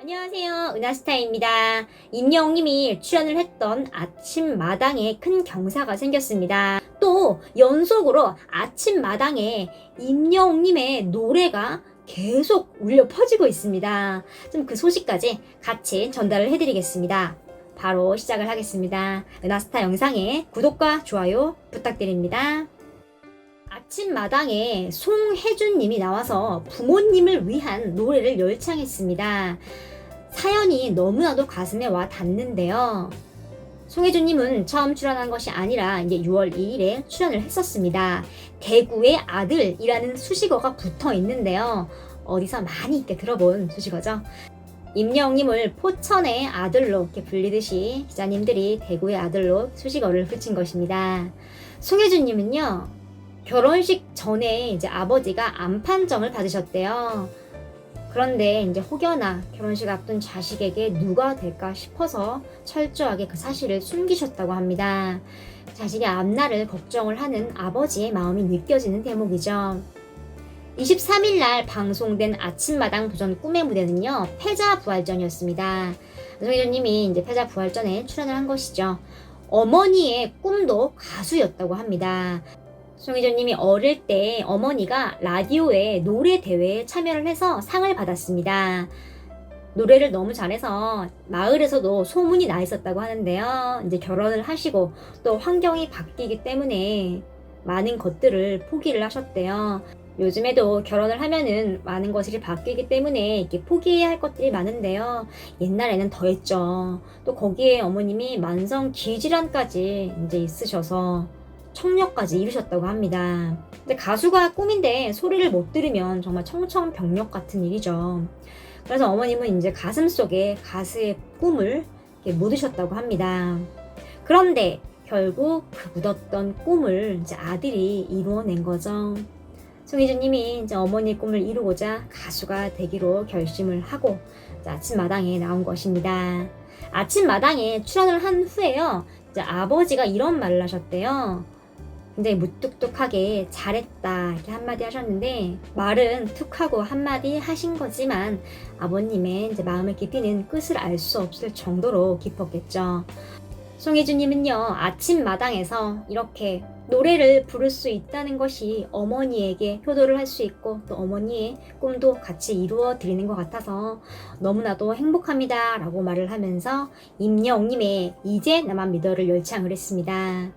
안녕하세요. 은하스타입니다. 임영웅님이 출연을 했던 아침마당에 큰 경사가 생겼습니다. 또 연속으로 아침마당에 임영웅님의 노래가 계속 울려 퍼지고 있습니다. 좀 그 소식까지 같이 전달을 해드리겠습니다. 바로 시작을 하겠습니다. 은하스타 영상에 구독과 좋아요 부탁드립니다. 아침마당에 송혜준님이 나와서 부모님을 위한 노래를 열창했습니다. 사연이 너무나도 가슴에 와 닿는데요. 송혜준님은 처음 출연한 것이 아니라 이제 6월 2일에 출연을 했었습니다. 대구의 아들이라는 수식어가 붙어 있는데요. 어디서 많이 있게 들어본 수식어죠. 임영웅님을 포천의 아들로 이렇게 불리듯이 기자님들이 대구의 아들로 수식어를 붙인 것입니다. 송혜준님은요, 결혼식 전에 이제 아버지가 암 판정을 받으셨대요. 그런데 이제 혹여나 결혼식 앞둔 자식에게 누가 될까 싶어서 철저하게 그 사실을 숨기셨다고 합니다. 자식의 앞날을 걱정을 하는 아버지의 마음이 느껴지는 대목이죠. 23일 날 방송된 아침마당 도전 꿈의 무대는요, 패자부활전이었습니다. 송혜준님이 이제 패자부활전에 출연을 한 것이죠. 어머니의 꿈도 가수였다고 합니다. 송혜준님이 어릴 때 어머니가 라디오에 노래 대회에 참여를 해서 상을 받았습니다. 노래를 너무 잘해서 마을에서도 소문이 나 있었다고 하는데요. 이제 결혼을 하시고 또 환경이 바뀌기 때문에 많은 것들을 포기를 하셨대요. 요즘에도 결혼을 하면은 많은 것이 바뀌기 때문에 이렇게 포기해야 할 것들이 많은데요. 옛날에는 더했죠. 또 거기에 어머님이 만성 기질환까지 이제 있으셔서 청력까지 이루셨다고 합니다. 근데 가수가 꿈인데 소리를 못 들으면 정말 청천벽력 같은 일이죠. 그래서 어머님은 이제 가슴 속에 가수의 꿈을 묻으셨다고 합니다. 그런데 결국 그 묻었던 꿈을 이제 아들이 이루어낸 거죠. 송혜준님이 이제 어머니의 꿈을 이루고자 가수가 되기로 결심을 하고 아침마당에 나온 것입니다. 아침마당에 출연을 한 후에요, 이제 아버지가 이런 말을 하셨대요. 굉장히 무뚝뚝하게 잘했다 이렇게 한마디 하셨는데, 말은 툭하고 한마디 하신 거지만 아버님의 이제 마음의 깊이는 끝을 알 수 없을 정도로 깊었겠죠. 송혜준님은요, 아침마당에서 이렇게 노래를 부를 수 있다는 것이 어머니에게 효도를 할 수 있고 또 어머니의 꿈도 같이 이루어 드리는 것 같아서 너무나도 행복합니다 라고 말을 하면서 임영웅님의 이제 나만 믿어를 열창을 했습니다.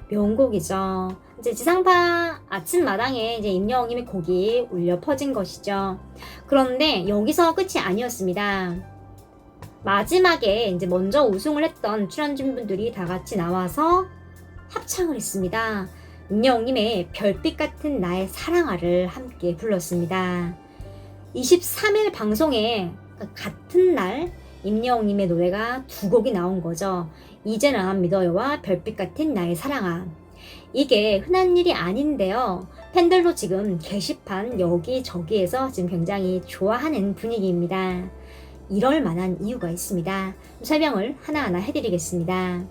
명곡이죠. 이제 지상파 아침마당에 이제 임영웅님의 곡이 울려 퍼진 것이죠. 그런데 여기서 끝이 아니었습니다. 마지막에 이제 먼저 우승을 했던 출연진분들이 다 같이 나와서 합창을 했습니다. 임영웅님의 별빛 같은 나의 사랑아를 함께 불렀습니다. 23일 방송에 같은 날 임영웅님의 노래가 두 곡이 나온 거죠. 이제 나만 믿어요와 별빛 같은 나의 사랑아. 이게 흔한 일이 아닌데요. 팬들도 지금 게시판 여기저기에서 지금 굉장히 좋아하는 분위기입니다. 이럴 만한 이유가 있습니다. 설명을 하나하나 해드리겠습니다.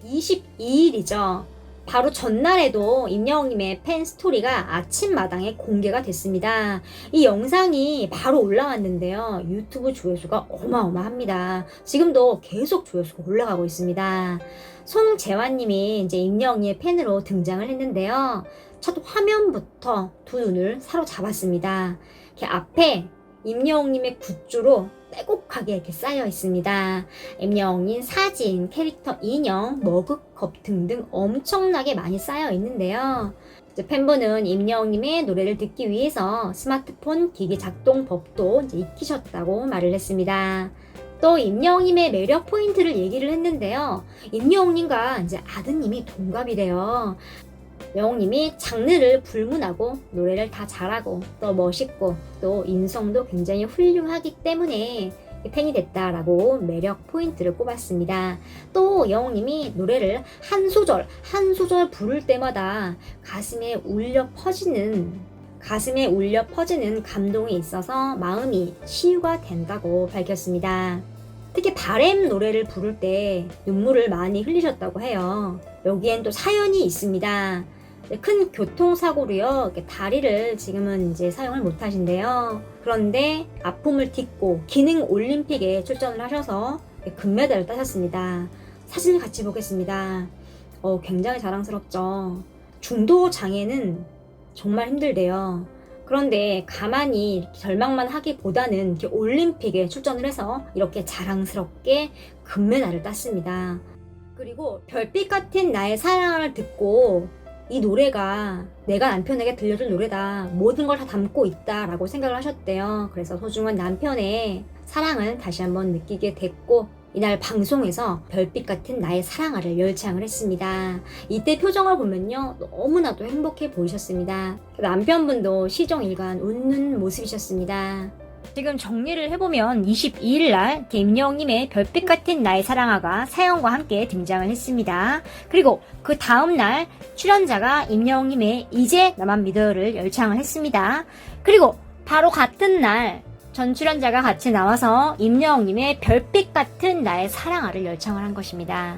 22일이죠. 바로 전날에도 임영웅님의 팬 스토리가 아침마당에 공개가 됐습니다. 이 영상이 바로 올라왔는데요. 유튜브 조회수가 어마어마합니다. 지금도 계속 조회수가 올라가고 있습니다. 송재환님이 이제 임영웅의 팬으로 등장을 했는데요. 첫 화면부터 두 눈을 사로잡았습니다. 이렇게 앞에 임영웅님의 굿즈로 빼곡하게 이렇게 쌓여 있습니다. 임영웅님 사진, 캐릭터 인형, 머그컵 등등 엄청나게 많이 쌓여 있는데요. 이제 팬분은 임영웅님의 노래를 듣기 위해서 스마트폰 기기 작동 법도 이제 익히셨다고 말을 했습니다. 또 임영웅님의 매력 포인트를 얘기를 했는데요. 임영웅님과 이제 아드님이 동갑이래요. 영웅님이 장르를 불문하고 노래를 다 잘하고 또 멋있고 또 인성도 굉장히 훌륭하기 때문에 팬이 됐다라고 매력 포인트를 꼽았습니다. 또 영웅님이 노래를 한 소절 한 소절 부를 때마다 가슴에 울려 퍼지는 감동이 있어서 마음이 치유가 된다고 밝혔습니다. 특히 바램 노래를 부를 때 눈물을 많이 흘리셨다고 해요. 여기엔 또 사연이 있습니다. 큰 교통사고로요. 이렇게 다리를 지금은 이제 사용을 못 하신대요. 그런데 아픔을 딛고 기능 올림픽에 출전을 하셔서 금메달을 따셨습니다. 사진을 같이 보겠습니다. 굉장히 자랑스럽죠. 중도 장애는 정말 힘들대요. 그런데 가만히 절망만 하기보다는 이렇게 올림픽에 출전을 해서 이렇게 자랑스럽게 금메달을 땄습니다. 그리고 별빛 같은 나의 사랑을 듣고 이 노래가 내가 남편에게 들려줄 노래다. 모든 걸 다 담고 있다 라고 생각을 하셨대요. 그래서 소중한 남편의 사랑을 다시 한번 느끼게 됐고 이날 방송에서 별빛 같은 나의 사랑아를 열창을 했습니다. 이때 표정을 보면요 너무나도 행복해 보이셨습니다. 남편분도 시종일관 웃는 모습이셨습니다. 지금 정리를 해보면 22일 날 임영웅님의 별빛 같은 나의 사랑아가 사연과 함께 등장을 했습니다. 그리고 그 다음날 출연자가 임영웅님의 이제 나만 믿어요를 열창을 했습니다. 그리고 바로 같은 날 전 출연자가 같이 나와서 임영웅님의 별빛 같은 나의 사랑아를 열창을 한 것입니다.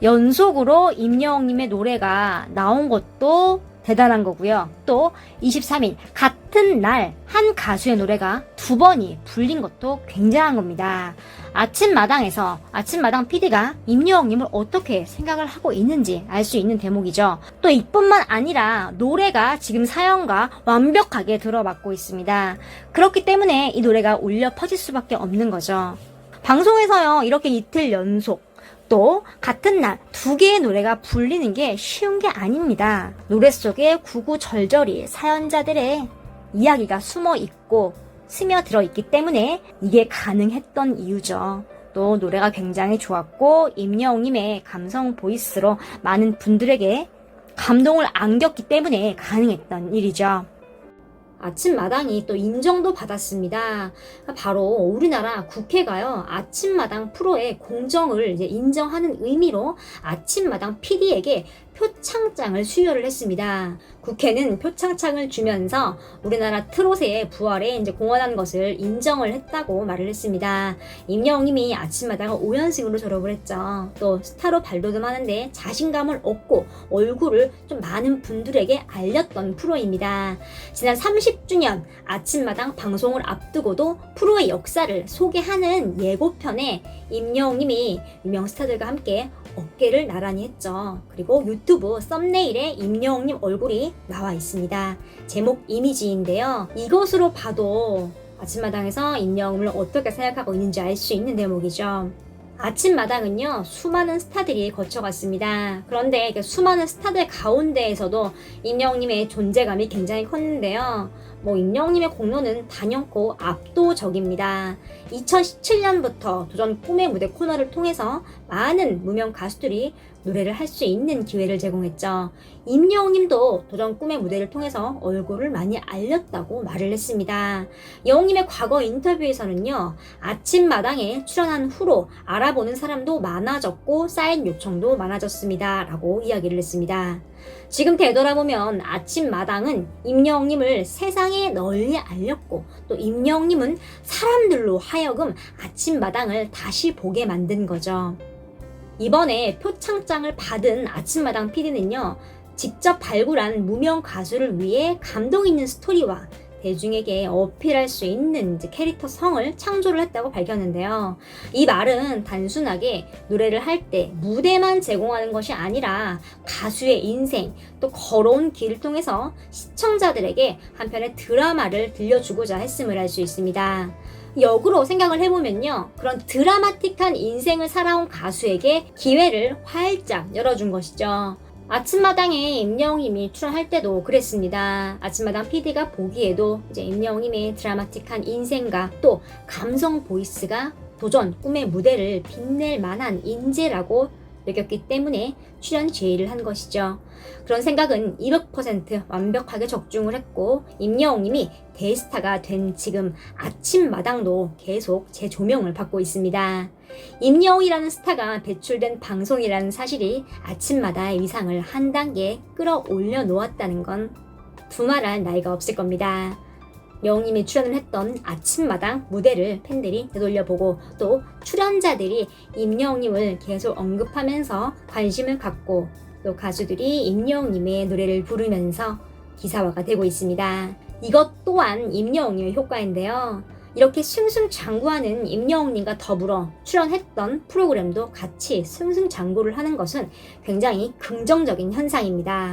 연속으로 임영웅님의 노래가 나온 것도 대단한 거고요. 또 23일 같은 날 한 가수의 노래가 2번이 불린 것도 굉장한 겁니다. 아침마당 PD가 임영웅님을 어떻게 생각을 하고 있는지 알 수 있는 대목이죠. 또 이뿐만 아니라 노래가 지금 사연과 완벽하게 들어맞고 있습니다. 그렇기 때문에 이 노래가 울려 퍼질 수밖에 없는 거죠. 방송에서요 이렇게 이틀 연속 또 같은 날 2개의 노래가 불리는 게 쉬운 게 아닙니다. 노래 속에 구구절절히 사연자들의 이야기가 숨어 있고 스며들어 있기 때문에 이게 가능했던 이유죠. 또 노래가 굉장히 좋았고 임영웅님의 감성 보이스로 많은 분들에게 감동을 안겼기 때문에 가능했던 일이죠. 아침마당이 또 인정도 받았습니다. 바로 우리나라 국회가요, 아침마당 프로의 공정을 이제 인정하는 의미로 아침마당 PD에게 표창장을 수여를 했습니다. 국회는 표창장을 주면서 우리나라 트롯의 부활에 이제 공헌한 것을 인정을 했다고 말을 했습니다. 임영웅님이 아침마당을 5연승으로 졸업을 했죠. 또 스타로 발돋움하는데 자신감을 얻고 얼굴을 좀 많은 분들에게 알렸던 프로입니다. 지난 30주년 아침마당 방송을 앞두고도 프로의 역사를 소개하는 예고편에 임영웅님이 유명 스타들과 함께 어깨를 나란히 했죠. 그리고 유튜브 썸네일에 임영웅님 얼굴이 나와 있습니다. 제목 이미지인데요. 이것으로 봐도 아침마당에서 임영웅을 어떻게 생각하고 있는지 알 수 있는 대목이죠. 아침마당은요 수많은 스타들이 거쳐갔습니다. 그런데 그 수많은 스타들 가운데에서도 임영웅님의 존재감이 굉장히 컸는데요. 임영웅님의 공로는 단연코 압도적입니다. 2017년부터 도전 꿈의 무대 코너를 통해서 많은 무명 가수들이 노래를 할 수 있는 기회를 제공했죠. 임영웅님도 도전 꿈의 무대를 통해서 얼굴을 많이 알렸다고 말을 했습니다. 영웅님의 과거 인터뷰에서는요, 아침마당에 출연한 후로 알아보는 사람도 많아졌고 사인 요청도 많아졌습니다. 라고 이야기를 했습니다. 지금 되돌아보면 아침마당은 임영웅님을 세상에 널리 알렸고 또 임영웅님은 사람들로 하여금 아침마당을 다시 보게 만든 거죠. 이번에 표창장을 받은 아침마당 PD는요, 직접 발굴한 무명 가수를 위해 감동 있는 스토리와 대중에게 어필할 수 있는 캐릭터 성을 창조를 했다고 밝혔는데요. 이 말은 단순하게 노래를 할 때 무대만 제공하는 것이 아니라 가수의 인생, 또 걸어온 길을 통해서 시청자들에게 한편의 드라마를 들려주고자 했음을 알 수 있습니다. 역으로 생각을 해보면요, 그런 드라마틱한 인생을 살아온 가수에게 기회를 활짝 열어준 것이죠. 아침마당에 임영웅님이 출연할 때도 그랬습니다. 아침마당 PD가 보기에도 이제 임영웅님의 드라마틱한 인생과 또 감성 보이스가 도전 꿈의 무대를 빛낼 만한 인재라고 느꼈기 때문에 출연 제의를 한 것이죠. 그런 생각은 200% 완벽하게 적중을 했고 임영웅님이 대스타가 된 지금 아침마당도 계속 재조명을 받고 있습니다. 임영웅이라는 스타가 배출된 방송이라는 사실이 아침마다의 위상을 한 단계 끌어올려 놓았다는 건 두말할 나위가 없을 겁니다. 영웅님이 출연을 했던 아침마당 무대를 팬들이 되돌려보고 또 출연자들이 임영웅님을 계속 언급하면서 관심을 갖고 또 가수들이 임영웅님의 노래를 부르면서 기사화가 되고 있습니다. 이것 또한 임영웅님의 효과인데요. 이렇게 승승장구하는 임영웅님과 더불어 출연했던 프로그램도 같이 승승장구를 하는 것은 굉장히 긍정적인 현상입니다.